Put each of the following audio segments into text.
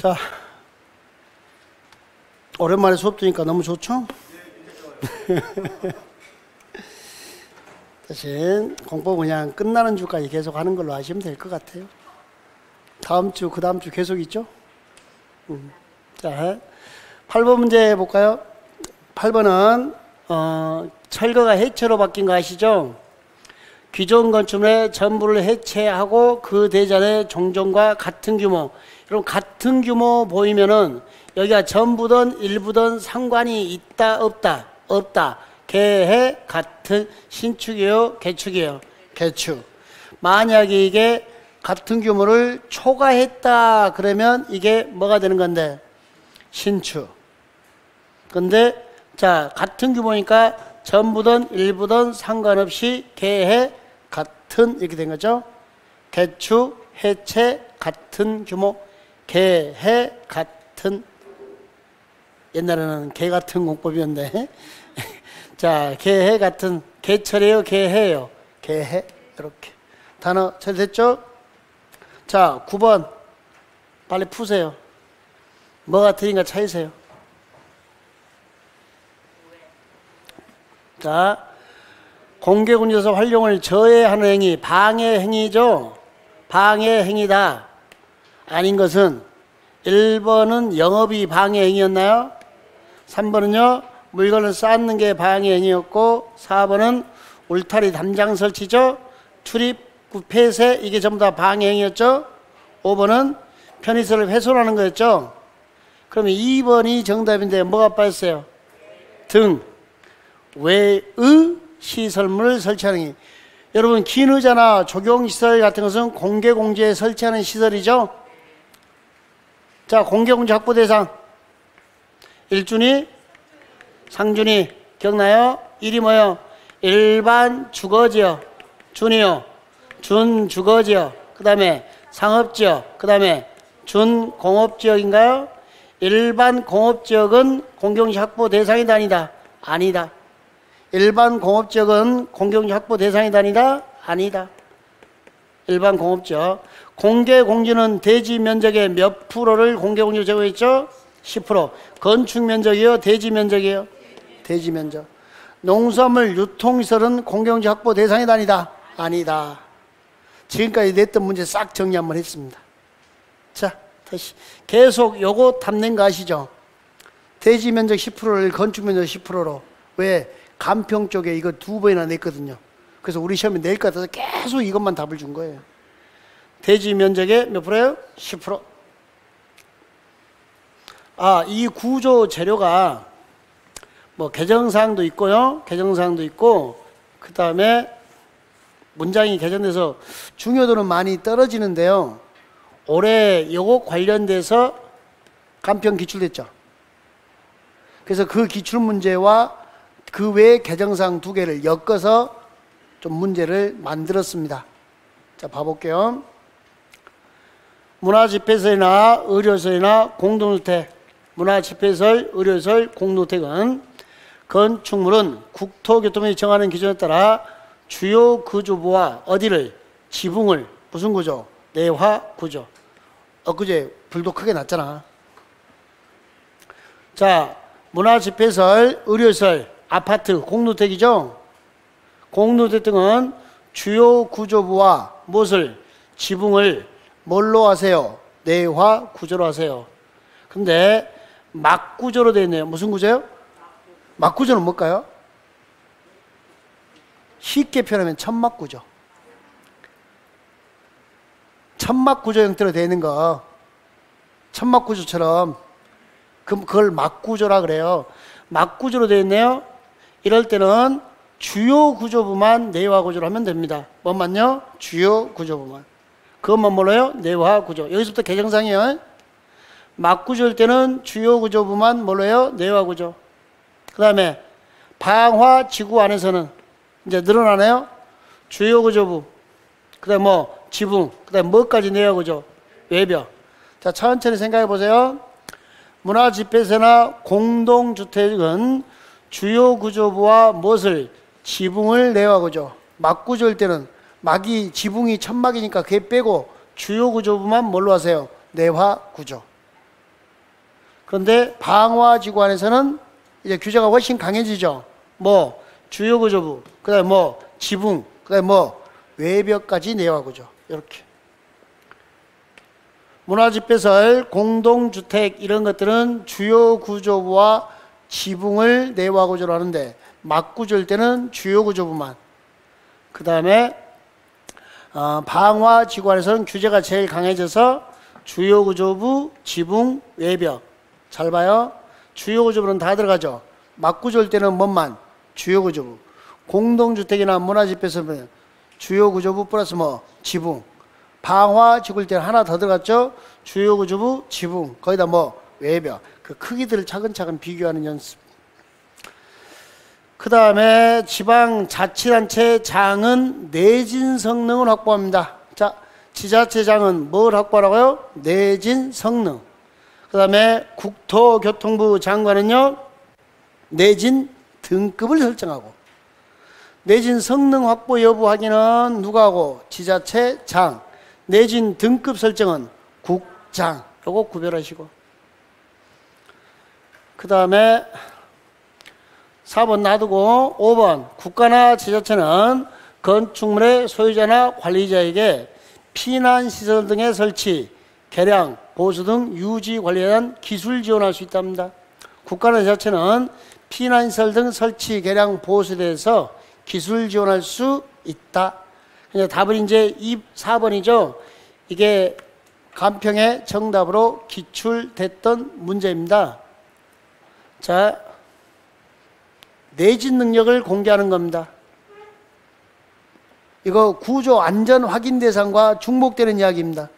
자, 오랜만에 수업 들으니까 너무 좋죠? 대신 공부 그냥 끝나는 주까지 계속 하는 걸로 하시면 될 것 같아요. 다음 주, 그 다음 주 계속 있죠? 자, 8번 문제 해볼까요? 8번은 철거가 해체로 바뀐 거 아시죠? 기존 건축물의 전부를 해체하고 그 대전의 종전과 같은 규모. 여러분 같은 규모 보이면은 여기가 전부든 일부든 상관이 있다 없다? 없다. 개해 같은 신축이에요 개축이에요? 개축. 만약에 이게 같은 규모를 초과했다 그러면 이게 뭐가 되는 건데? 신축. 근데 자 같은 규모니까 전부든 일부든 상관없이 개해 같은 이렇게 된 거죠. 개축 해체 같은 규모 개해 같은. 옛날에는 개 같은 공법이었는데 자 개해 같은. 개철이에요 개해예요? 개해. 이렇게 단어 처리됐죠? 자 9번 빨리 푸세요. 뭐가 틀린가 찾으세요. 자, 공개군에서 활용을 저해하는 행위, 방해 행위죠. 방해 행위다. 아닌 것은 1번은 영업이 방해 행위였나요? 3번은요 물건을 쌓는 게 방해 행위였고 4번은 울타리 담장 설치죠. 출입구 폐쇄 이게 전부 다 방해 행위였죠. 5번은 편의시설을 훼손하는 거였죠. 그러면 2번이 정답인데 뭐가 빠졌어요? 등 외의 시설물을 설치하는 게. 여러분 긴 의자나 조경시설 같은 것은 공개공지에 설치하는 시설이죠. 자 공개공지 확보 대상 1준위 상준위 기억나요? 1이 뭐요? 일반 주거지역 준이요 준주거지역 그 다음에 상업지역 그 다음에 준공업지역인가요? 일반 공업지역은 공개공지 확보 대상이다 아니다? 아니다. 일반 공업지역은 공개공지 확보 대상이다 아니다? 아니다. 일반 공업지역. 공개공지는 대지 면적의 몇 프로를 공개공지로 제공했죠? 10%. 건축 면적이요? 대지 면적이요? 대지 면적. 농수산물 유통시설은 공개공지 확보 대상이다 아니다? 아니다. 지금까지 냈던 문제 싹 정리 한번 했습니다. 자 다시 계속 요거 탐낸 거 아시죠? 대지 면적 10%를 건축 면적 10%로. 왜? 간평 쪽에 이거 2번이나 냈거든요. 그래서 우리 시험에 낼 것 같아서 계속 이것만 답을 준 거예요. 대지 면적의 몇 프로예요? 10%. 아, 이 구조 재료가 뭐 개정사항도 있고요. 개정사항도 있고 그 다음에 문장이 개정돼서 중요도는 많이 떨어지는데요. 올해 요거 관련돼서 간평 기출됐죠. 그래서 그 기출문제와 그 외에 개정사항 2개를 엮어서 좀 문제를 만들었습니다. 자, 봐볼게요. 문화집회시설이나 의료시설이나 공동주택, 문화집회시설, 의료시설, 공동주택은 건축물은 국토교통부이 정하는 기준에 따라 주요 구조부와 어디를? 지붕을. 무슨 구조? 내화 구조. 엊그제 불도 크게 났잖아. 자, 문화집회시설, 의료시설, 아파트, 공동주택이죠. 공동주택 등은 주요 구조부와 무엇을? 지붕을 뭘로 하세요? 내화 구조로 하세요. 근데 막구조로 되어 있네요. 무슨 구조요? 막구조는 뭘까요? 쉽게 표현하면 천막구조. 천막구조 형태로 되어 있는 거 천막구조처럼 그걸 막구조라 그래요. 막구조로 되어 있네요. 이럴 때는 주요 구조부만 내화 구조로 하면 됩니다. 뭐만요? 주요 구조부만. 그것만 몰라요? 내화 구조. 여기서부터 개정상이에요. 막구조일 때는 주요 구조부만 몰라요? 내화 구조. 그 다음에 방화 지구 안에서는 이제 늘어나네요. 주요 구조부. 그 다음에 뭐 지붕. 그 다음에 뭐까지 내화 구조? 외벽. 자 천천히 생각해 보세요. 문화집회시나 공동주택은 주요 구조부와 무엇을? 지붕을 내화 구조. 막구조일 때는 막이 지붕이 천막이니까 그게 빼고 주요 구조부만 뭘로 하세요? 내화 구조. 그런데 방화지구안에서는 이제 규제가 훨씬 강해지죠. 뭐 주요구조부, 그다음에 뭐 지붕, 그다음에 뭐 외벽까지 내와구조 이렇게. 문화집배설, 공동주택 이런 것들은 주요구조부와 지붕을 내와구조로 하는데 막구조일 때는 주요구조부만. 그 다음에 방화지구안에서는 규제가 제일 강해져서 주요구조부, 지붕, 외벽. 잘 봐요. 주요구조부는 다 들어가죠. 막구조일 때는 뭐만? 주요구조부. 공동주택이나 문화집배설은 주요구조부 플러스 뭐? 지붕. 방화지구일 때는 하나 더 들어갔죠. 주요구조부, 지붕. 거기다 뭐? 외벽. 그 크기들을 차근차근 비교하는 연습. 그 다음에 지방자치단체장은 내진 성능을 확보합니다. 자, 지자체장은 뭘 확보하라고요? 내진 성능. 그 다음에 국토교통부 장관은요, 내진 등급을 설정하고, 내진 성능 확보 여부 확인은 누가 하고? 지자체장. 내진 등급 설정은 국장. 요거 구별하시고. 그 다음에 4번 놔두고 5번 국가나 지자체는 건축물의 소유자나 관리자에게 피난시설 등의 설치, 개량, 보수 등 유지 관리에 대한 기술 지원할 수 있답니다. 국가나 지자체는 피난시설 등 설치, 개량, 보수에 대해서 기술 지원할 수 있다. 답은 이제 4번이죠. 이게 간평의 정답으로 기출됐던 문제입니다. 자, 내진 능력을 공개하는 겁니다. 이거 구조 안전 확인 대상과 중복되는 이야기입니다.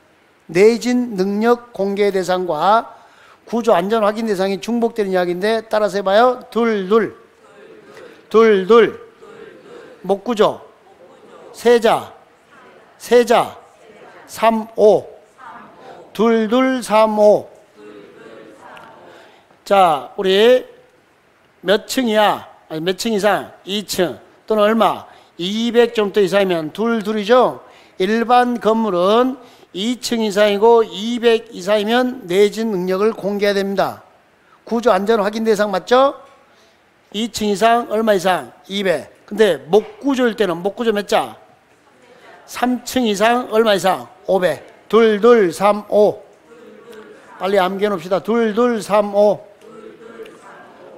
내진 능력 공개 대상과 구조 안전 확인 대상이 중복되는 이야기인데 따라서 해봐요. 둘. 목구조, 세자, 3, 5. 둘, 3, 5. 자, 우리 몇 층이야? 아니, 몇 층 이상? 2층 또는 얼마? 200점대 이상이면 둘이죠. 일반 건물은 2층 이상이고 200 이상이면 내진 능력을 공개해야 됩니다. 구조 안전 확인 대상 맞죠? 2층 이상 얼마 이상? 200. 근데 목구조일 때는 목구조 몇 자? 3층 이상 얼마 이상? 500. 둘, 3, 5. 빨리 암기해 놓읍시다. 둘, 3, 5.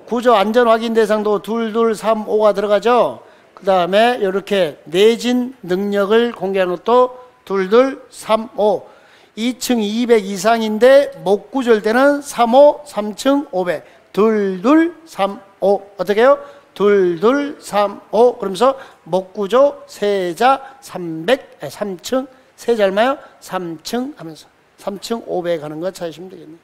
구조 안전 확인 대상도 둘, 3, 5가 들어가죠. 그 다음에 이렇게 내진 능력을 공개하는 것도 둘, 3, 5. 2층 200 이상인데 목구조일 때는 3, 5, 3층 500. 둘, 3, 5. 어떻게 해요? 둘, 3, 5. 그러면서 목구조 세자 3층 세자 얼마요? 3층 하면서 3층 500 하는 거 찾으시면 되겠네요.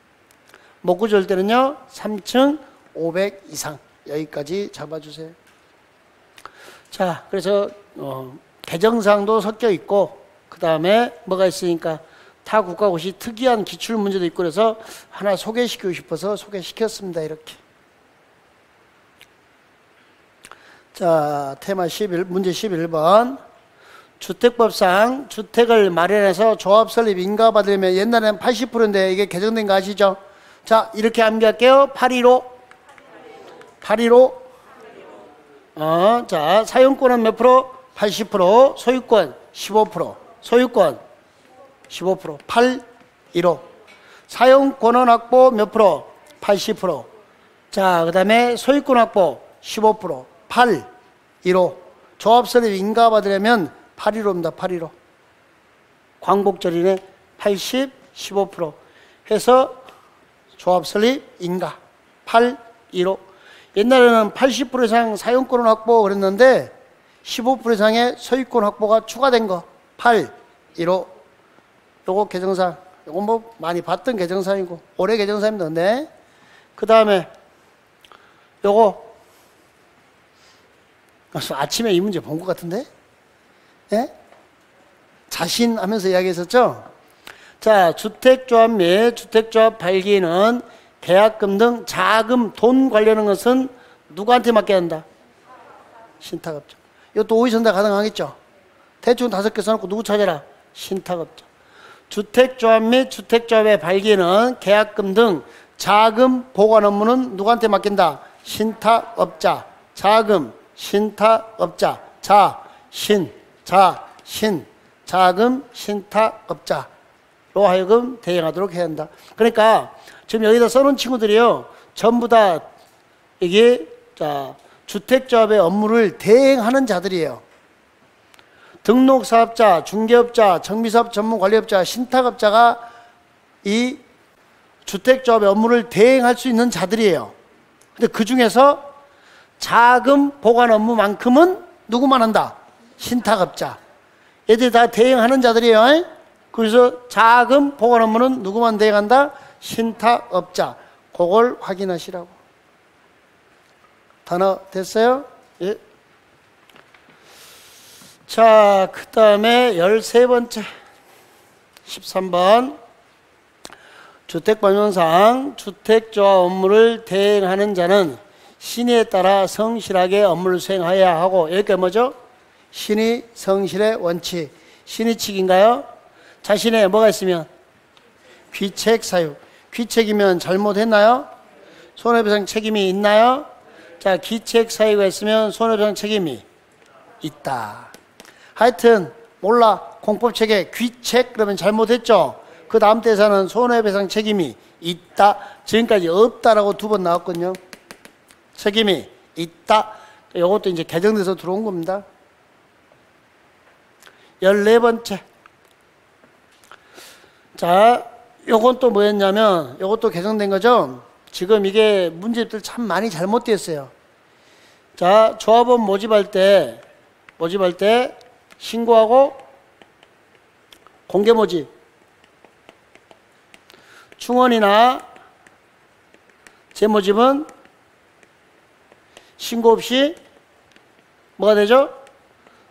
목구조일 때는요 3층 500 이상 여기까지 잡아주세요. 자, 그래서 개정사항도 섞여 있고 그 다음에 뭐가 있으니까 타 국가고시 특이한 기출 문제도 있고 그래서 하나 소개시키고 싶어서 소개시켰습니다. 이렇게. 자, 테마 11, 문제 11번. 주택법상 주택을 마련해서 조합 설립 인가받으려면 옛날에는 80%인데 이게 개정된 거 아시죠? 자, 이렇게 암기할게요. 815. 자, 사용권은 몇 프로? 80%. 소유권 15%. 소유권 15%. 815. 사용권은 확보 몇 프로? 80%. 자, 그 다음에 소유권 확보 15%. 815. 조합 설립 인가 받으려면 815입니다. 815. 광복절이네. 80, 15% 해서 조합 설립 인가 815. 옛날에는 80% 이상 사용권 확보 그랬는데 15% 이상의 소유권 확보가 추가된 거 815. 요거 개정사항. 요거 뭐 많이 봤던 개정사항이고 올해 개정사항입니다. 네. 그 다음에 요거 아침에 이 문제 본 것 같은데? 예? 자신 하면서 이야기했었죠? 자, 주택조합 및 주택조합 발기는 계약금 등 자금, 돈 관련한 것은 누구한테 맡겨야 한다? 신탁업자. 이것도 오의선다 가능하겠죠? 대충 5개 써놓고 누구 찾아라? 신탁업자. 주택조합 및 주택조합의 발기는 계약금 등 자금 보관 업무는 누구한테 맡긴다? 신탁업자. 자금, 신탁업자. 자금, 신탁업자로 하여금 대행하도록 해야 한다. 그러니까 지금 여기다 써놓은 친구들이요, 전부 다 이게 주택조합의 업무를 대행하는 자들이에요. 등록사업자, 중개업자, 정비사업 전문관리업자, 신탁업자가 이 주택조합의 업무를 대행할 수 있는 자들이에요. 근데 그 중에서 자금 보관 업무만큼은 누구만 한다? 신탁업자. 얘들이 다 대행하는 자들이에요. 그래서 자금 보관 업무는 누구만 대행한다? 신탁업자. 그걸 확인하시라고. 단어 됐어요? 예. 자, 그 다음에 13번째 13번 주택법령상 주택조합 업무를 대행하는 자는 신의에 따라 성실하게 업무를 수행해야 하고, 여기가 뭐죠? 신의 성실의 원칙. 신의칙인가요? 자신의 뭐가 있으면? 귀책 사유. 귀책이면 잘못했나요? 손해배상 책임이 있나요? 자, 귀책 사유가 있으면 손해배상 책임이 있다. 하여튼 몰라, 공법책에 귀책 그러면 잘못했죠. 그 다음 대사는 손해배상 책임이 있다. 지금까지 없다라고 2번 나왔거든요. 책임이 있다. 이것도 이제 개정돼서 들어온 겁니다. 14번째. 자, 요건 또 뭐였냐면, 요것도 개정된 거죠. 지금 이게 문제들 참 많이 잘못됐어요. 자, 조합원 모집할 때 신고하고 공개 모집. 충원이나 재모집은 신고 없이 뭐가 되죠?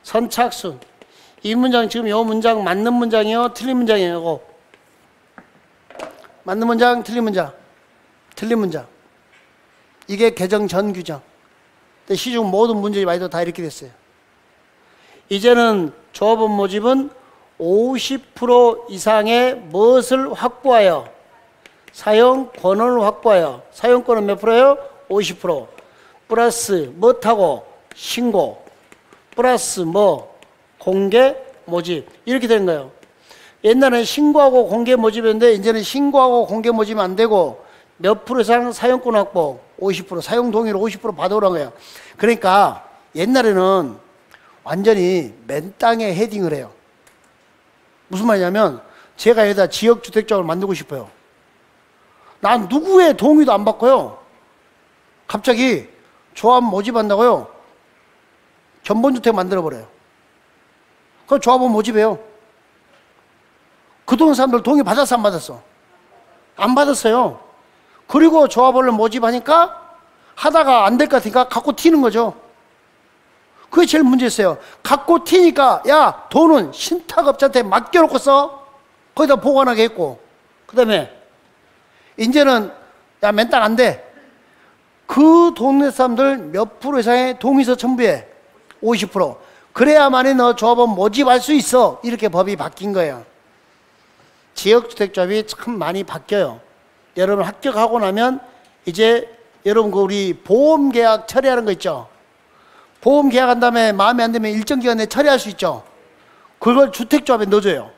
선착순. 이 문장, 지금 이 문장 맞는 문장이요, 틀린 문장이에요? 이거. 맞는 문장, 틀린 문장. 틀린 문장. 이게 개정 전 규정. 근데 시중 모든 문제집 많이도 다 이렇게 됐어요. 이제는 조합원 모집은 50% 이상의 무엇을 확보하여? 사용 권한을 확보하여. 사용권은 몇 프로예요? 50%. 플러스 뭐하고? 신고. 플러스 뭐? 공개 모집. 이렇게 되는 거예요. 옛날에는 신고하고 공개 모집이었는데 이제는 신고하고 공개 모집은 안 되고 몇 프로 이상 사용권 확보? 50%. 사용 동의를 50% 받아오라는 거예요. 그러니까 옛날에는 완전히 맨 땅에 헤딩을 해요. 무슨 말이냐면, 제가 여기다 지역주택조합을 만들고 싶어요. 난 누구의 동의도 안 받고요. 갑자기 조합 모집한다고요. 견본주택 만들어버려요. 그럼 조합원 모집해요. 그동안 사람들 동의 받았어, 안 받았어? 안 받았어요. 그리고 조합원을 모집하니까 하다가 안 될 것 같으니까 갖고 튀는 거죠. 그게 제일 문제였어요. 갖고 튀니까, 야, 돈은 신탁업자한테 맡겨놓고 써. 거기다 보관하게 했고. 그 다음에 이제는 야, 맨 땅 안 돼. 그 동네 사람들 몇 프로 이상의 동의서 첨부해. 50%. 그래야만이 너 조합원 모집할 수 있어. 이렇게 법이 바뀐 거예요. 지역주택조합이 참 많이 바뀌어요. 여러분 합격하고 나면 이제 여러분 그 우리 보험계약 처리하는 거 있죠. 보험계약한 다음에 마음에 안 들면 일정 기간 내에 처리할 수 있죠. 그걸 주택조합에 넣어줘요.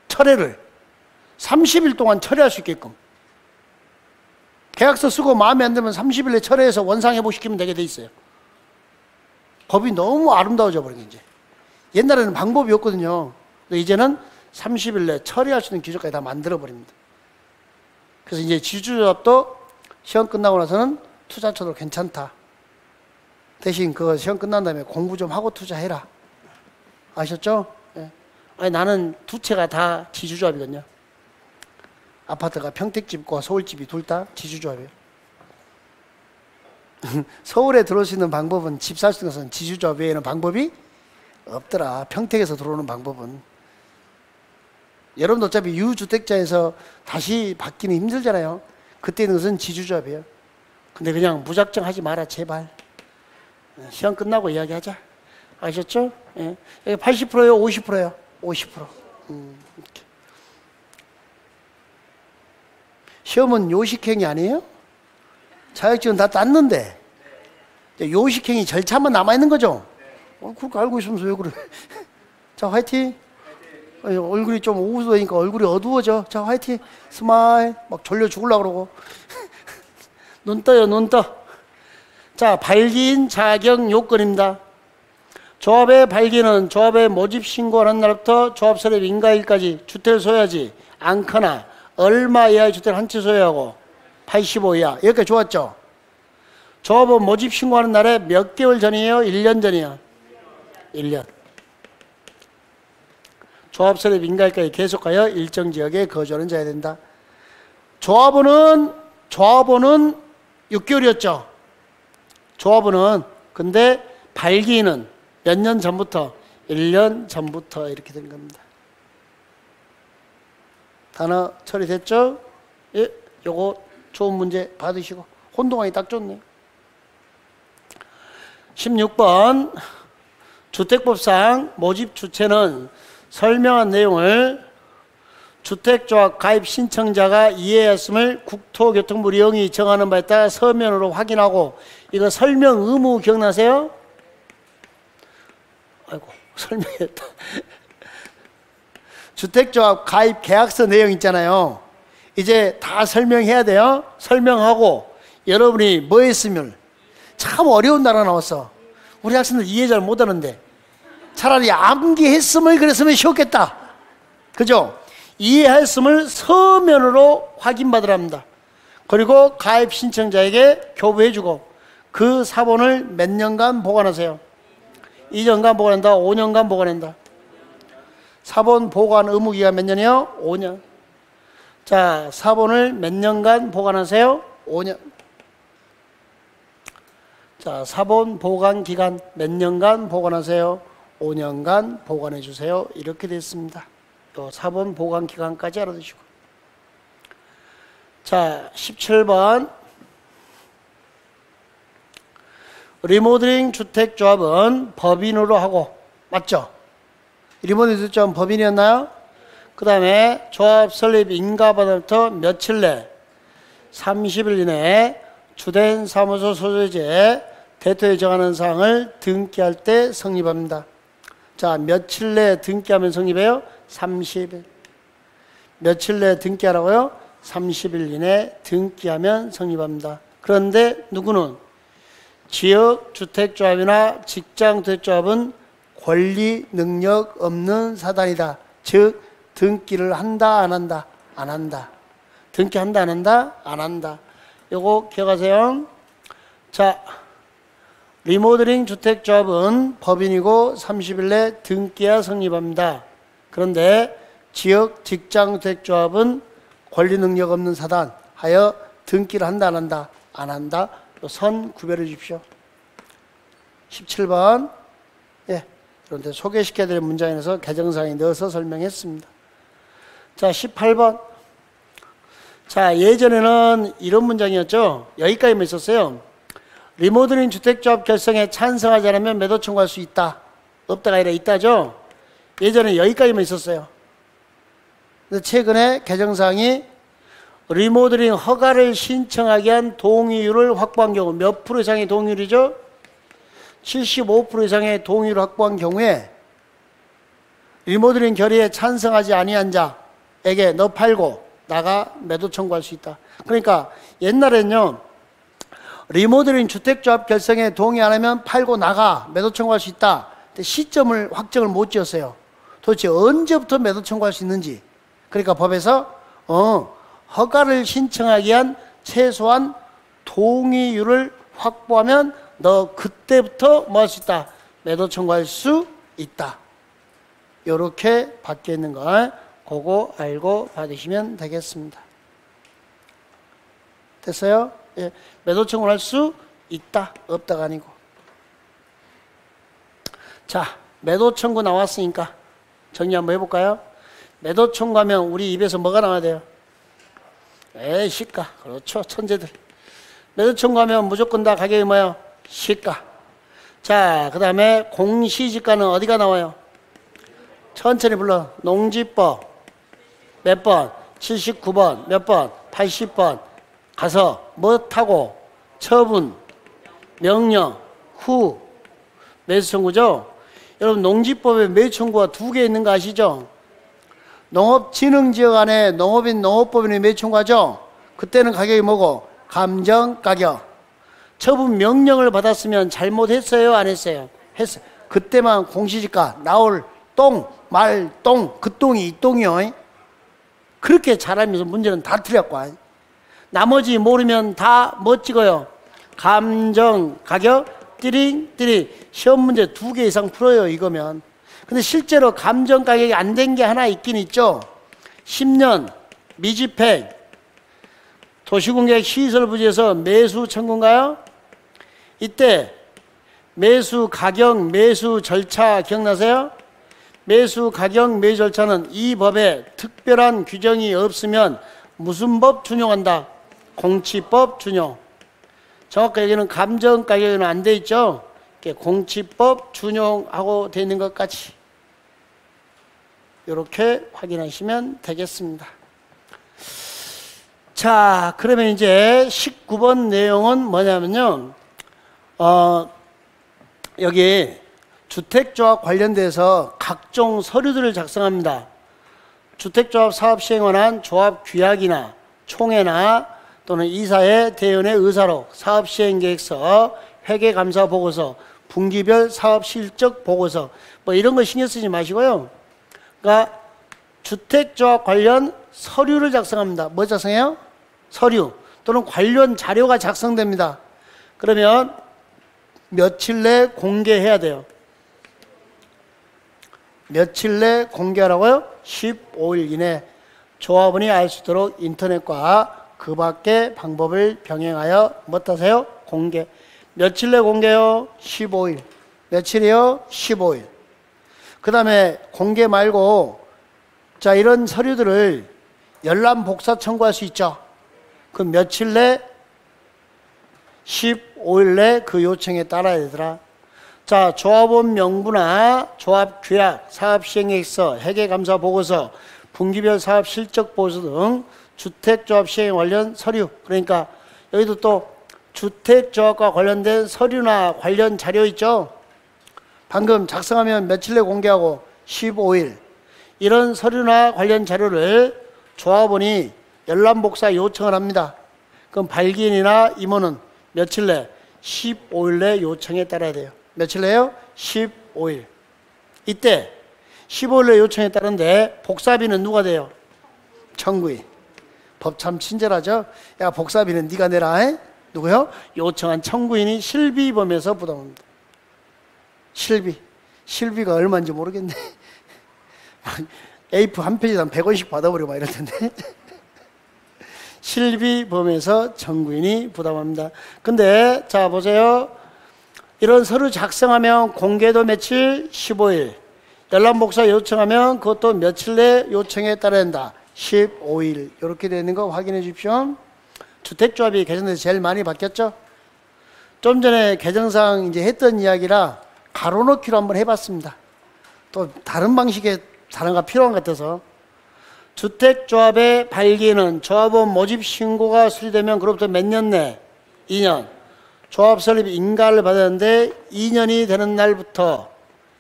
철회를 30일 동안 처리할 수 있게끔. 계약서 쓰고 마음에 안 들면 30일 내에 철회해서 원상회복시키면 되게 돼 있어요. 법이 너무 아름다워져 버린 게 이제. 옛날에는 방법이 없거든요. 근데 이제는 30일 내에 처리할 수 있는 기준까지 다 만들어 버립니다. 그래서 이제 지주조합도 시험 끝나고 나서는 투자 쳐도 괜찮다. 대신 그거 시험 끝난 다음에 공부 좀 하고 투자해라. 아셨죠? 예. 아니 나는 두 채가 다 지주조합이거든요. 아파트가 평택집과 서울집이 둘 다 지주조합이에요. 서울에 들어올 수 있는 방법은 집 살 수 있는 것은 지주조합 외에는 방법이 없더라. 평택에서 들어오는 방법은. 여러분도 어차피 유주택자에서 다시 받기는 힘들잖아요. 그때 있는 것은 지주조합이에요. 근데 그냥 무작정 하지 마라 제발. 시험 끝나고 이야기하자. 아셨죠? 예. 80%예요? 50%예요? 50%. 이렇게. 시험은 요식행위 아니에요? 자격증은 다 땄는데 요식행위 절차만 남아있는 거죠? 그거 알고 있으면서 왜 그래? 자, 화이팅! 얼굴이 좀 우스우니까 얼굴이 어두워져. 자, 화이팅! 스마일! 막 졸려 죽으려고 그러고. 눈 떠요, 눈 떠. 자, 발기인 자격 요건입니다. 조합의 발기는 조합의 모집 신고하는 날부터 조합 설립 인가일까지 주택을 소유하지 않거나 얼마 이하의 주택을 한 채 소유하고 85 이하. 여기까지 좋았죠? 조합은 모집 신고하는 날에 몇 개월 전이에요? 1년 전이에요? 1년. 조합 설립 인가일까지 계속하여 일정 지역에 거주하는 자야 된다. 조합원은 6개월이었죠? 조합원은. 근데 발기인은 몇 년 전부터? 1년 전부터 이렇게 된 겁니다. 단어 처리됐죠? 예, 요거 좋은 문제 받으시고 혼동하기 딱 좋네요. 16번 주택법상 모집 주체는 설명한 내용을 주택조합 가입 신청자가 이해했음을 국토교통부 령이 정하는 바에 따라 서면으로 확인하고. 이거 설명 의무 기억나세요? 아이고 설명했다. 주택조합 가입 계약서 내용 있잖아요. 이제 다 설명해야 돼요. 설명하고 여러분이 뭐 했으면. 참 어려운 단어 나왔어. 우리 학생들 이해 잘 못하는데 차라리 암기했음을 그랬으면 쉬웠겠다. 그죠? 이해했음을 서면으로 확인받으랍니다. 그리고 가입 신청자에게 교부해주고 그 사본을 몇 년간 보관하세요? 2년간 보관한다? 5년간 보관한다? 사본 보관 의무기간 몇 년이요? 5년. 자, 사본을 몇 년간 보관하세요? 5년. 자, 사본 보관 기간 몇 년간 보관하세요? 5년간 보관해 주세요. 이렇게 됐습니다. 또 사본 보관 기간까지 알아두시고. 자, 17번. 리모델링 주택조합은 법인으로 하고, 맞죠? 리모델링 주택조합은 법인이었나요? 그 다음에 조합 설립 인가받음부터 며칠 내 30일 이내에 주된 사무소 소유주의 대토에 정하는 사항을 등기할 때 성립합니다. 자, 며칠 내에 등기하면 성립해요? 30일. 며칠 내에 등기하라고요? 30일 이내에 등기하면 성립합니다. 그런데 누구는? 지역주택조합이나 직장주택조합은 권리 능력 없는 사단이다. 즉 등기를 한다 안 한다? 안 한다. 등기한다 안 한다? 안 한다. 요거 기억하세요. 자, 리모델링 주택조합은 법인이고 30일 내 등기해야 성립합니다. 그런데 지역 직장주택조합은 권리 능력 없는 사단 하여 등기를 한다 안 한다? 안 한다. 선 구별해 주십시오. 17번. 예. 그런데 소개시켜 드릴 문장에서 개정사항에 넣어서 설명했습니다. 자, 18번. 자, 예전에는 이런 문장이었죠. 여기까지만 있었어요. 리모델링 주택조합 결성에 찬성하지 않으면 매도 청구할 수 있다. 없다가 아니라 있다죠. 예전에 여기까지만 있었어요. 근데 최근에 개정사항이 리모델링 허가를 신청하기 위한 동의율을 확보한 경우 몇 프로 이상의 동의율이죠? 75% 이상의 동의율을 확보한 경우에 리모델링 결의에 찬성하지 아니한 자에게 너 팔고 나가 매도 청구할 수 있다. 그러니까 옛날에는요, 리모델링 주택조합 결성에 동의 안 하면 팔고 나가 매도 청구할 수 있다. 근데 시점을 확정을 못 지었어요. 도대체 언제부터 매도 청구할 수 있는지. 그러니까 법에서 허가를 신청하기 위한 최소한 동의율을 확보하면 너 그때부터 뭐 할 수 있다? 매도 청구할 수 있다. 이렇게 바뀌어 있는 걸 그거 알고 받으시면 되겠습니다. 됐어요? 예. 매도 청구를 할 수 있다. 없다가 아니고. 자, 매도 청구 나왔으니까 정리 한번 해볼까요? 매도 청구하면 우리 입에서 뭐가 나와야 돼요? 에이, 시가. 그렇죠. 천재들. 매도 청구하면 무조건 다 가격이 뭐예요? 시가. 자, 그 다음에 공시지가는 어디가 나와요? 천천히 불러. 농지법 몇 번? 79번 몇 번? 80번 가서 못하고 처분, 명령, 후 매수 청구죠. 여러분 농지법에 매수 청구가 2개 있는 거 아시죠? 농업진흥지역 안에 농업인 농업법인이 매수 청구하죠. 그때는 가격이 뭐고? 감정가격. 처분 명령을 받았으면 잘못했어요? 안 했어요? 했어요. 그때만 공시지가 나올 똥, 말, 똥, 그 똥이 이 똥이요. 그렇게 잘하면서 문제는 다 틀렸고 나머지 모르면 다 뭐 찍어요? 감정가격 띠링띠링. 시험 문제 2개 이상 풀어요 이거면. 근데 실제로 감정가격이 안 된 게 하나 있긴 있죠. 10년 미집행 도시공약 시설부지에서 매수 청구인가요? 이때 매수 가격, 매수 절차 기억나세요? 매수 가격, 매수 절차는 이 법에 특별한 규정이 없으면 무슨 법 준용한다? 공치법 준용. 정확하게 여기는 감정가격은 안 돼 있죠? 공치법 준용하고 돼 있는 것까지 이렇게 확인하시면 되겠습니다. 자, 그러면 이제 19번 내용은 뭐냐면요. 여기 주택조합 관련돼서 각종 서류들을 작성합니다. 주택조합 사업 시행에 관한 조합 규약이나 총회나 또는 이사회 대의원의 의사록, 사업 시행 계획서, 회계 감사 보고서, 분기별 사업 실적 보고서 뭐 이런 거 신경 쓰지 마시고요. 그러니까 주택조합 관련 서류를 작성합니다. 뭐 작성해요? 서류 또는 관련 자료가 작성됩니다. 그러면 며칠 내 공개해야 돼요. 며칠 내 공개하라고요? 15일 이내. 조합원이 알 수 있도록 인터넷과 그 밖의 방법을 병행하여 못하세요? 공개. 며칠 내 공개요? 15일. 며칠이요? 15일. 그 다음에 공개 말고 자 이런 서류들을 열람 복사 청구할 수 있죠. 그 며칠 내? 15일 내 그 요청에 따라야 되더라. 자, 조합원 명부나 조합 규약, 사업 시행계획서, 회계감사 보고서, 분기별 사업 실적 보고서 등 주택조합 시행 관련 서류. 그러니까 여기도 또 주택조합과 관련된 서류나 관련 자료 있죠. 방금 작성하면 며칠 내 공개하고 15일. 이런 서류나 관련 자료를 조합원이 열람복사 요청을 합니다. 그럼 발기인이나 임원은 며칠 내? 15일 내 요청에 따라야 돼요. 며칠 내요? 15일. 이때 15일 내 요청에 따른데 복사비는 누가 돼요? 청구인. 법 참 친절하죠? 야, 복사비는 네가 내라. 에? 누구요? 요청한 청구인이 실비범에서 부담합니다. 실비가 얼마인지 모르겠네. A4 한 페이지당 100원씩 받아버리고 막 이럴 텐데. 실비범에서 청구인이 부담합니다. 근데 자 보세요. 이런 서류 작성하면 공개도 며칠? 15일. 열람복사 요청하면 그것도 며칠 내 요청에 따라야 한다. 15일. 이렇게 되는 거 확인해 주십시오. 주택조합이 개정돼서 제일 많이 바뀌었죠? 좀 전에 개정상 이제 했던 이야기라 가로넣기로 한번 해봤습니다. 또 다른 방식의 단어가 필요한 것 같아서. 주택조합의 발기는 조합원 모집 신고가 수리되면 그로부터 몇 년 내? 2년. 조합 설립 인가를 받았는데 2년이 되는 날부터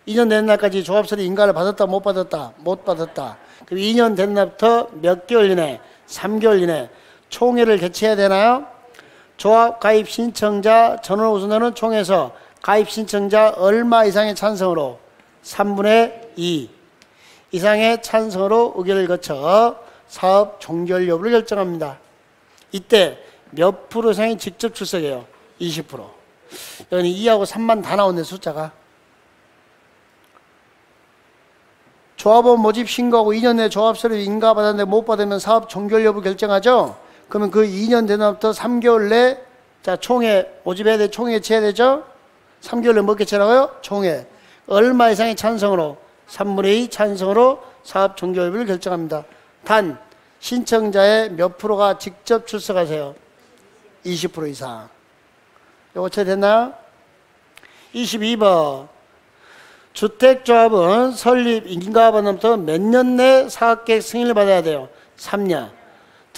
2년 되는 날까지 조합 설립 인가를 받았다 못 받았다? 못 받았다. 그럼 2년 되는 날부터 몇 개월 이내? 3개월 이내 총회를 개최해야 되나요? 조합 가입 신청자 전원 우선되는 총회에서 가입 신청자 얼마 이상의 찬성으로? 3분의 2 이상의 찬성으로 의결을 거쳐 사업 종결 여부를 결정합니다. 이때 몇 프로 이상이 직접 출석해요? 20%. 여기 2하고 3만 다 나오네 숫자가. 조합원 모집 신고하고 2년 내에 조합 설립 인가 받았는데 못 받으면 사업 종결 여부 결정하죠? 그러면 그 2년 된 날부터 3개월 내 자 총회 모집해야 돼. 총회 개최해야 되죠? 3개월 내 뭐 개최라고요? 총회. 얼마 이상의 찬성으로? 3분의 2 찬성으로 사업 종결 여부를 결정합니다. 단 신청자의 몇 프로가 직접 출석하세요? 20% 이상. 요거 처리됐나요? 22번. 주택조합은 설립 인가받음부터 몇 년 내 사업계획 승인을 받아야 돼요? 3년.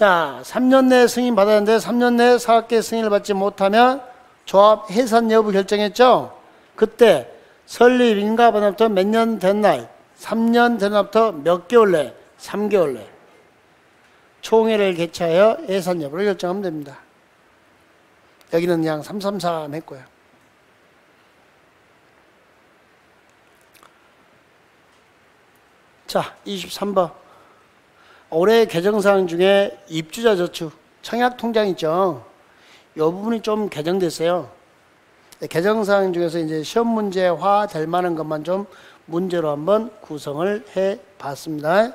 자, 3년 내에 승인 받았는데 3년 내에 사학계 승인을 받지 못하면 조합 해산 여부 결정했죠? 그때 설립 인가받음부터 몇 년 된 날, 3년 된 날부터 몇 개월 내, 3개월 내 총회를 개최하여 해산 여부를 결정하면 됩니다. 여기는 그냥 333 했고요. 자, 23번. 올해 개정사항 중에 입주자 저축, 청약통장 있죠? 이 부분이 좀 개정됐어요. 개정사항 중에서 이제 시험 문제화 될 만한 것만 좀 문제로 한번 구성을 해 봤습니다.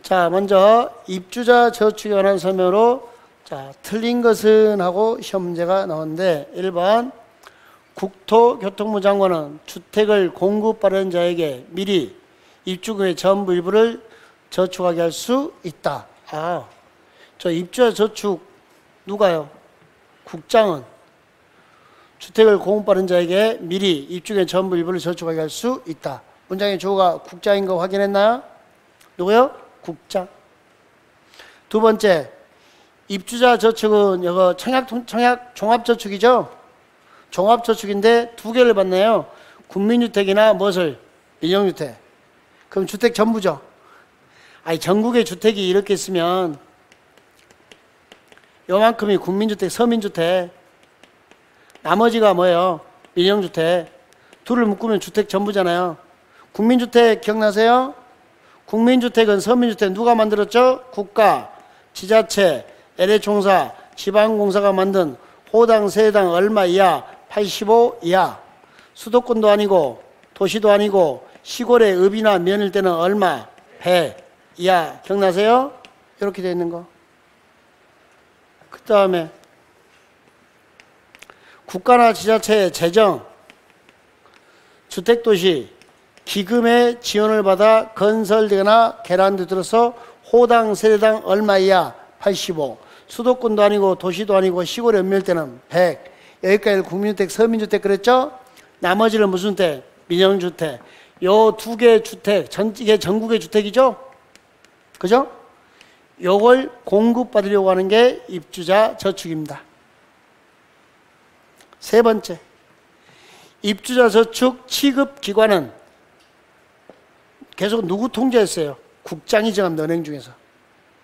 자, 먼저 입주자 저축에 관한 설명으로 자, 틀린 것은 하고 시험 문제가 나오는데 1번 국토교통부 장관은 주택을 공급받은 자에게 미리 입주금의 전부 일부를 저축하게 할 수 있다. 아, 저 입주자 저축 누가요? 국장은 주택을 공급받은 자에게 미리 입주금의 전부 일부를 저축하게 할 수 있다. 문장의 주어가 국장인 거 확인했나요? 누구요? 국장. 두 번째, 입주자 저축은 이거 청약 종합저축이죠? 종합저축인데 두 개를 받네요. 국민주택이나 무엇을? 민영주택. 그럼 주택 전부죠? 아니, 전국의 주택이 이렇게 있으면 요만큼이 국민주택, 서민주택, 나머지가 뭐예요? 민영주택. 둘을 묶으면 주택 전부잖아요. 국민주택 기억나세요? 국민주택은 서민주택 누가 만들었죠? 국가, 지자체, LH총사, 지방공사가 만든 호당, 세당 얼마 이하? 85 이하. 수도권도 아니고 도시도 아니고 시골의 읍이나 면일 때는 얼마? 100 이하. 기억나세요? 이렇게 되어 있는 거. 그 다음에 국가나 지자체의 재정, 주택도시, 기금의 지원을 받아 건설되거나 개란되들어서 호당, 세대당 얼마 이하? 85. 수도권도 아니고 도시도 아니고 시골에 읍일 때는 100. 여기까지 국민주택, 서민주택 그랬죠? 나머지는 무슨 주택? 민영주택. 요 두 개의 주택, 이게 전국의 주택이죠? 그죠? 요걸 공급받으려고 하는 게 입주자 저축입니다. 세 번째, 입주자 저축 취급기관은 계속 누구 통제했어요? 국장이 정합니다. 은행 중에서.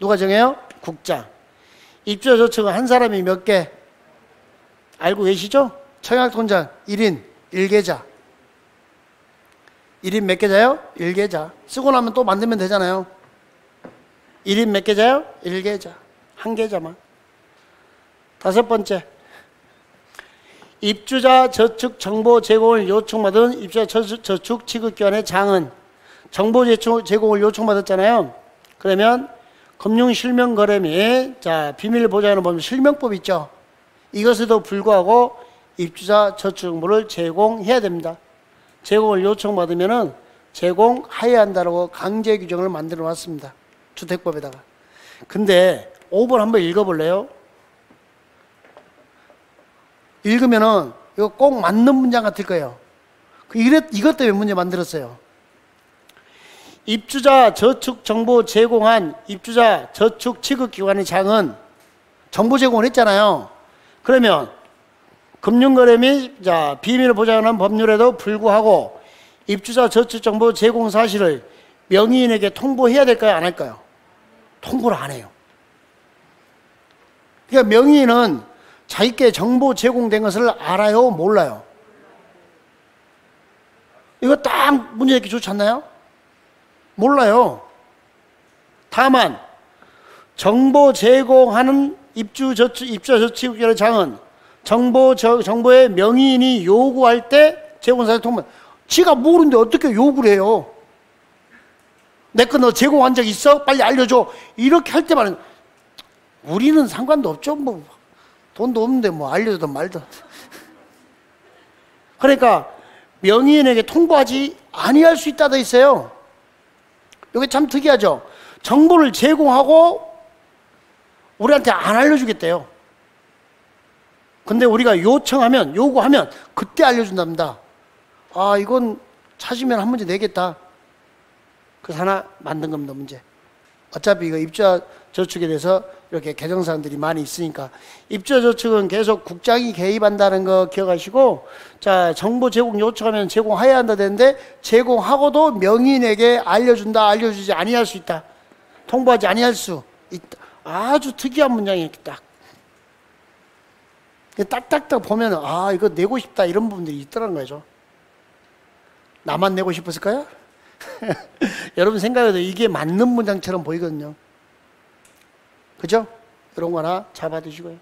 누가 정해요? 국장. 입주자 저축은 한 사람이 몇 개? 알고 계시죠? 청약통장 1인 1계좌. 1인 몇 계좌요? 1계좌. 쓰고 나면 또 만들면 되잖아요. 1인 몇 계좌요? 1계좌. 한 계좌만. 다섯 번째, 입주자 저축 정보 제공을 요청받은 입주자 저축 취급기관의 장은 정보 제공을 요청받았잖아요. 그러면 금융실명거래 및 비밀 보장하는 법률 실명법 있죠. 이것에도 불구하고 입주자 저축 정보를 제공해야 됩니다. 제공을 요청받으면 제공해야 한다고 강제 규정을 만들어 놨습니다. 주택법에다가. 근데 5번 한번 읽어볼래요? 읽으면은 이거 꼭 맞는 문장 같을 거예요. 이것 때문에 문제 만들었어요. 입주자 저축 정보 제공한 입주자 저축 취급기관의 장은 정보 제공을 했잖아요. 그러면 금융거래 및 비밀을 보장하는 법률에도 불구하고 입주자 저축 정보 제공 사실을 명의인에게 통보해야 될까요? 안 할까요? 통보를 안 해요. 그러니까 명의인은 자기께 정보 제공된 것을 알아요? 몰라요? 이거 딱 문제 읽기 좋지 않나요? 몰라요. 다만 정보 제공하는 입주자 저축기관의 장은 정보의 명의인이 요구할 때 제공사실 통보. 지가 모르는데 어떻게 요구를 해요? 내 거 너 제공한 적 있어? 빨리 알려줘. 이렇게 할 때만 우리는 상관도 없죠. 뭐 돈도 없는데 뭐 알려주든 말든. 그러니까 명의인에게 통보하지 아니할 수 있다 돼 있어요. 이게 참 특이하죠. 정보를 제공하고 우리한테 안 알려주겠대요. 근데 우리가 요구하면 그때 알려준답니다. 아, 이건 찾으면 한 문제 내겠다. 그래서 하나 만든 겁니다, 문제. 어차피 이거 입주자 저축에 대해서 이렇게 개정사항들이 많이 있으니까 입주조측은 계속 국장이 개입한다는 거 기억하시고, 자, 정보 제공 요청하면 제공해야 한다 되는데 제공하고도 명인에게 알려준다, 알려주지 아니할 수 있다, 통보하지 아니할 수 있다. 아주 특이한 문장이 이렇게 딱딱딱 보면은 아, 이거 내고 싶다, 이런 부분들이 있더라는 거죠. 나만 내고 싶었을까요? 여러분 생각해도 이게 맞는 문장처럼 보이거든요. 그죠? 이런 거 하나 잡아두시고요.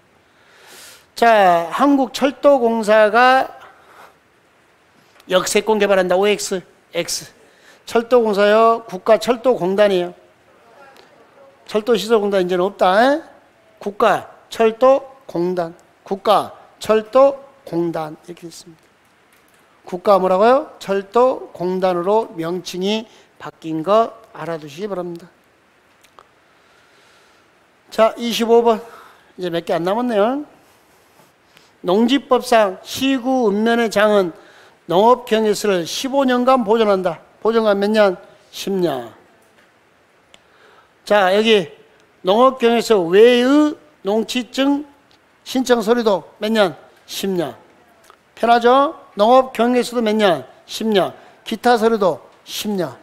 자, 한국철도공사가 역세권 개발한다. OX, X. 철도공사요, 국가철도공단이에요. 철도시설공단 이제는 없다. 국가철도공단, 국가철도공단 이렇게 있습니다. 국가 뭐라고요? 철도공단으로 명칭이 바뀐 거 알아두시기 바랍니다. 자, 25번. 이제 몇 개 안 남았네요. 농지법상 시구 읍면의 장은 농업경영시설을 15년간 보존한다. 보존간 몇 년? 10년. 자, 여기 농업경영시설 외의 농지증 신청 서류도 몇 년? 10년. 편하죠? 농업경영시설도 몇 년? 10년. 기타 서류도 10년.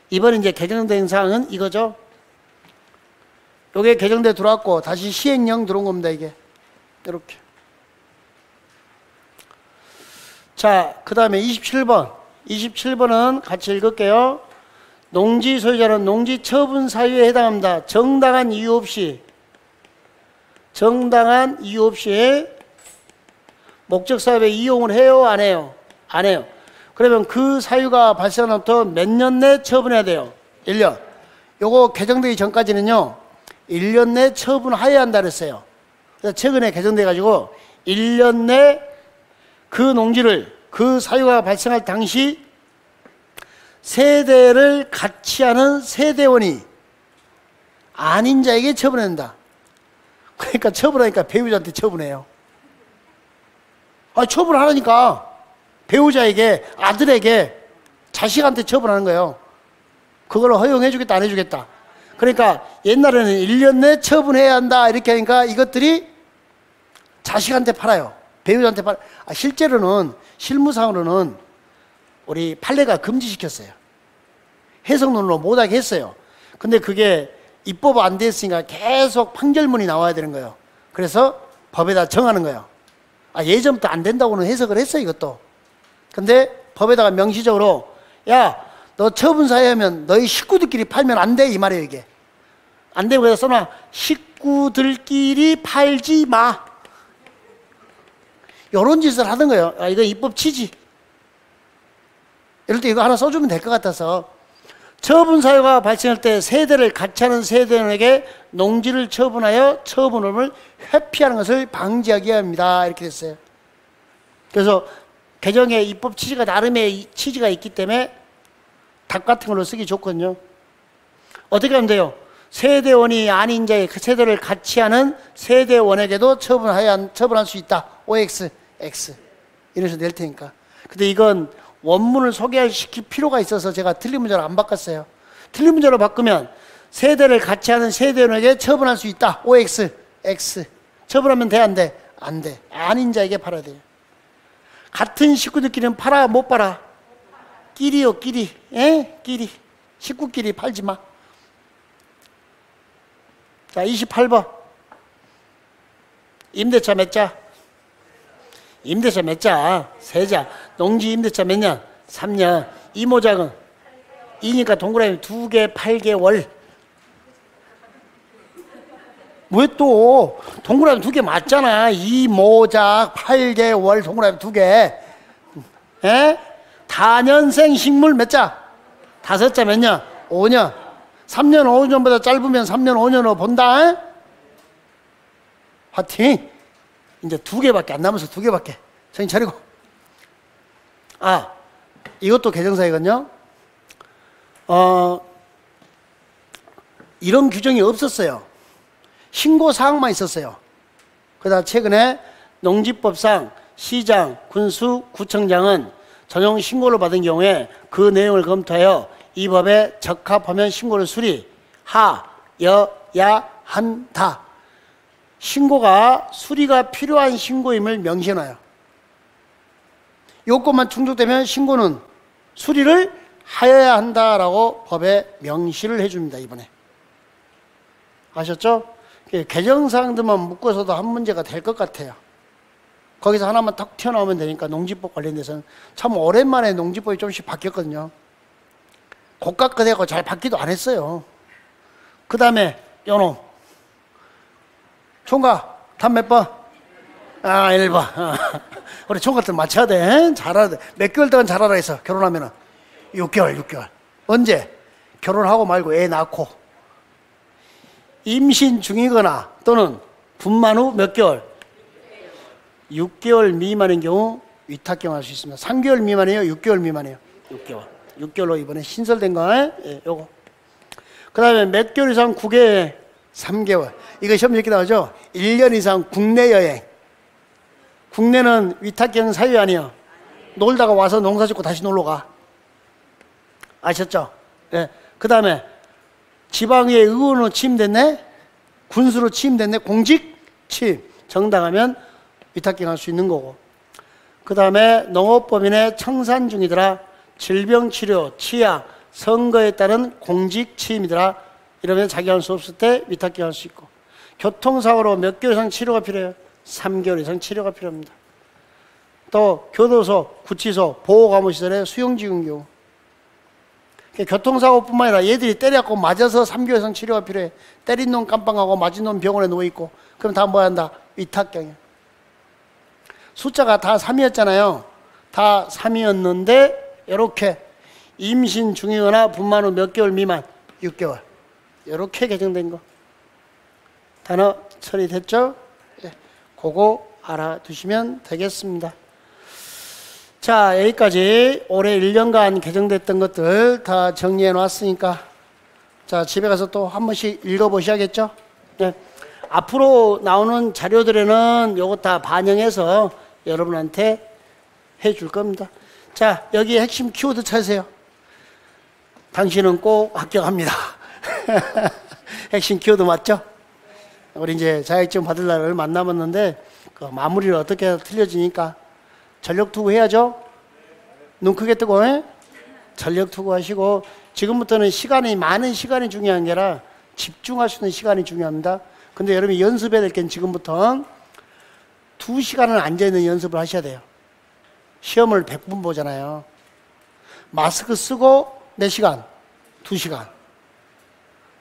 이번에 이제 개정된 사항은 이거죠. 요게 개정돼 들어왔고 다시 시행령 들어온 겁니다. 이게 이렇게. 자, 그 다음에 27번. 27번은 같이 읽을게요. 농지 소유자는 농지 처분 사유에 해당합니다. 정당한 이유 없이 목적 사업에 이용을 해요, 안 해요? 안 해요. 그러면 그 사유가 발생한 후부터 몇 년 내 처분해야 돼요? 1년. 요거 개정되기 전까지는요 1년 내 처분해야 한다 그랬어요. 그래서 최근에 개정돼 가지고 1년 내 그 농지를 그 사유가 발생할 당시 세대를 같이 하는 세대원이 아닌 자에게 처분한다. 그러니까 처분하니까 배우자한테 처분해요. 아, 처분하라니까. 배우자에게, 아들에게, 자식한테 처분하는 거예요. 그걸 허용해 주겠다, 안 해주겠다. 그러니까 옛날에는 1년 내 처분해야 한다 이렇게 하니까 이것들이 자식한테 팔아요. 배우자한테 팔아요. 아, 실제로는 실무상으로는 우리 판례가 금지시켰어요. 해석론으로 못하게 했어요. 근데 그게 입법 안 됐으니까 계속 판결문이 나와야 되는 거예요. 그래서 법에다 정하는 거예요. 아, 예전부터 안 된다고는 해석을 했어요, 이것도. 근데 법에다가 명시적으로 야, 너 처분사유하면 너희 식구들끼리 팔면 안 돼, 이 말이에요. 이게 안 되고 그래서 써놔. 식구들끼리 팔지 마, 요런 짓을 하던 거예요. 아, 이거 입법 취지. 이럴 때 이거 하나 써주면 될 것 같아서, 처분사유가 발생할 때 세대를 같이 하는 세대원에게 농지를 처분하여 처분을 회피하는 것을 방지하기 합니다. 이렇게 됐어요. 그래서 개정의 입법 취지가 나름의 취지가 있기 때문에 답 같은 걸로 쓰기 좋거든요. 어떻게 하면 돼요? 세대원이 아닌 자의 세대를 같이 하는 세대원에게도 처분할 수 있다. OX, X. 이런 식으로 낼 테니까. 근데 이건 원문을 소개시킬 필요가 있어서 제가 틀린 문제로 안 바꿨어요. 틀린 문제로 바꾸면 세대를 같이 하는 세대원에게 처분할 수 있다. OX, X. 처분하면 돼, 안 돼? 안 돼. 아닌 자에게 팔아야 돼요. 같은 식구들끼리는 팔아, 못 팔아? 끼리요, 끼리. 예? 끼리. 식구끼리 팔지 마. 자, 28번. 임대차 몇 자? 임대차 몇 자? 세 자. 농지 임대차 몇 년? 3년. 이모작은? 2니까 동그라미 2개, 8개월. 왜 또? 동그라미 2개 맞잖아. 이모작 8개월 동그라미 2개. 에? 다년생 식물 몇 자? 5자 몇 년? 5년. 3년 5년보다 짧으면 3년 5년으로 본다. 에? 화이팅! 이제 2개밖에 안 남아서 2개밖에. 정신 차리고. 아, 이것도 개정사이거든요. 이런 규정이 없었어요. 신고사항만 있었어요. 그러다 최근에 농지법상 시장, 군수, 구청장은 전용 신고를 받은 경우에 그 내용을 검토하여 이 법에 적합하면 신고를 수리하여야 한다. 신고가 수리가 필요한 신고임을 명시해놔요. 요건만 충족되면 신고는 수리를 하여야 한다라고 법에 명시를 해줍니다. 이번에 아셨죠? 개정사항들만 묶어서도 한 문제가 될 것 같아요. 거기서 하나만 탁 튀어나오면 되니까. 농지법 관련돼서는 참 오랜만에 농지법이 조금씩 바뀌었거든요. 고깎되고 잘 바뀌도 안 했어요. 그 다음에 요놈 총각 답 몇 번? 1번. 우리 총각들 맞춰야 돼. 잘해야 돼. 몇 개월 동안 잘하라 해서 결혼하면은 6개월. 언제? 결혼하고 말고 애 낳고 임신 중이거나 또는 분만 후 몇 개월? 6개월 미만인 경우 위탁경할 수 있습니다. 3개월 미만이에요? 6개월 미만이에요? 6개월로 이번에 신설된 거, 예, 요거. 그 다음에 몇 개월 이상 국외 3개월. 이거 시험 이렇게 나오죠? 1년 이상 국내 여행. 국내는 위탁경 사유 아니에요? 놀다가 와서 농사 짓고 다시 놀러 가. 아셨죠? 예. 그 다음에 지방에 의원으로 취임됐네? 군수로 취임됐네? 공직 취임. 정당하면 위탁경 할 수 있는 거고. 그 다음에 농업법인의 청산 중이더라. 질병치료, 치약, 선거에 따른 공직 취임이더라. 이러면 자기 할 수 없을 때 위탁경 할 수 있고. 교통사고로 몇 개월 이상 치료가 필요해요? 3개월 이상 치료가 필요합니다. 또 교도소, 구치소, 보호감호시설의 수용직인 경우. 교통사고뿐만 아니라 얘들이 때려갖고 맞아서 3개월 이상 치료가 필요해. 때린 놈 깜빵하고 맞은 놈 병원에 누워있고. 그럼 다 뭐 한다? 위탁경이야. 숫자가 다 3이었잖아요. 다 3이었는데 이렇게 임신 중이거나 분만 후 몇 개월 미만 6개월 이렇게 개정된 거. 단어 처리됐죠? 예, 그거 알아두시면 되겠습니다. 자, 여기까지 올해 1년간 개정됐던 것들 다 정리해 놨으니까 자, 집에 가서 또 한 번씩 읽어보셔야겠죠? 네. 앞으로 나오는 자료들에는 요거 다 반영해서 여러분한테 해줄 겁니다. 자, 여기 핵심 키워드 찾으세요. 당신은 꼭 합격합니다. 핵심 키워드 맞죠? 우리 이제 자격증 받을 날 얼마 안 남았는데 그 마무리를 어떻게 해서 틀려지니까 전력 투구해야죠. 눈 크게 뜨고 전력 투구하시고 지금부터는 시간이 많은 시간이 중요한 게 아니라 집중할 수 있는 시간이 중요합니다. 근데 여러분이 연습해야 될 게 지금부터 2시간을 앉아있는 연습을 하셔야 돼요. 시험을 100분 보잖아요. 마스크 쓰고 몇 시간? 2시간.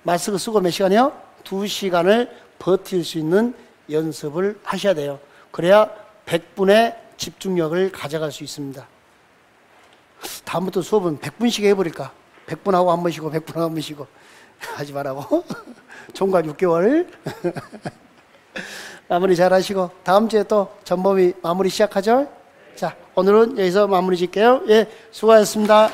마스크 쓰고 몇 시간이요? 2시간을 버틸 수 있는 연습을 하셔야 돼요. 그래야 100분의 집중력을 가져갈 수 있습니다. 다음부터 수업은 100분씩 해버릴까? 100분 하고 한 번 쉬고 100분 하고 한 번 쉬고 하지 말라고. 총각 6개월. 마무리 잘 하시고 다음 주에 또 전범위 마무리 시작하죠. 자, 오늘은 여기서 마무리 짓게요. 예, 수고하셨습니다.